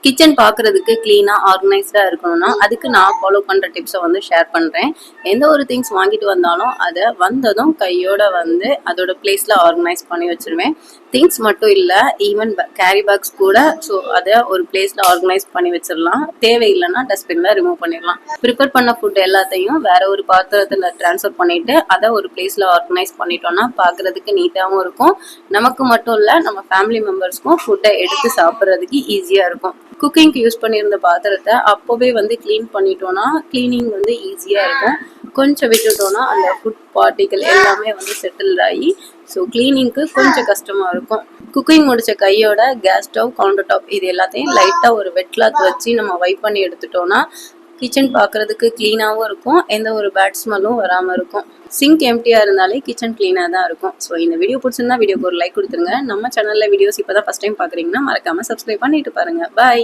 Kitchen பார்க்குறதுக்கு க்ளீனாக ஆர்கனைஸ்டாக இருக்கணும்னா அதுக்கு நான் ஃபாலோ பண்ணுற டிப்ஸை வந்து ஷேர் பண்ணுறேன். எந்த ஒரு திங்ஸ் வாங்கிட்டு வந்தாலும் அதை வந்ததும் கையோட வந்து அதோட பிளேஸில் ஆர்கனைஸ் பண்ணி வச்சுருவேன். திங்ஸ் மட்டும் இல்லை, ஈவன் கேரி பேக்ஸ் கூட. ஸோ அதை ஒரு பிளேஸில் ஆர்கனைஸ் பண்ணி வச்சிடலாம். தேவையில்லைன்னா டஸ்ட்பினில் ரிமூவ் பண்ணிடலாம். ப்ரிப்பேர் பண்ண ஃபுட் எல்லாத்தையும் வேற ஒரு பாத்திரத்தில் ட்ரான்ஸ்ஃபர் பண்ணிவிட்டு அதை ஒரு பிளேஸில் ஆர்கனைஸ் பண்ணிட்டோம்னா பார்க்குறதுக்கு நீட்டாகவும் இருக்கும். நமக்கு மட்டும் இல்லை, நம்ம ஃபேமிலி மெம்பர்ஸ்க்கும் ஃபுட்டை எடுத்து சாப்பிட்றதுக்கு ஈஸியாக இருக்கும். குக்கிங்க்கு யூஸ் பண்ணியிருந்த பாத்திரத்தை அப்போவே வந்து க்ளீன் பண்ணிட்டோன்னா க்ளீனிங் வந்து ஈஸியாக இருக்கும். கொஞ்சம் விட்டுட்டோன்னா அந்த ஃபுட் பார்ட்டிகள் எல்லாமே வந்து செட்டில் ஆகி ஸோ க்ளீனிங்க்கு கொஞ்சம் கஷ்டமாக இருக்கும். குக்கிங் முடித்த கையோட கேஸ் ஸ்டவ், கவுண்டர் டாப் இது எல்லாத்தையும் லைட்டாக ஒரு வெட் கிளாத் வச்சு நம்ம வைப் பண்ணி எடுத்துட்டோன்னா கிச்சன் பார்க்குறதுக்கு க்ளீனாகவும் இருக்கும். எந்த ஒரு பேட் ஸ்மெல்லும் வராமல் இருக்கும். சிங்க் எம்டியாக இருந்தாலே கிச்சன் க்ளீனாக தான் இருக்கும். ஸோ இந்த வீடியோ பிடிச்சிருந்தா வீடியோக்கு ஒரு லைக் கொடுத்துருங்க. நம்ம சேனலில் வீடியோஸ் இப்போ தான் ஃபஸ்ட் டைம் பார்க்குறீங்கன்னா மறக்காமல் சப்ஸ்கிரைப் பண்ணிட்டு பாருங்கள். பாய்.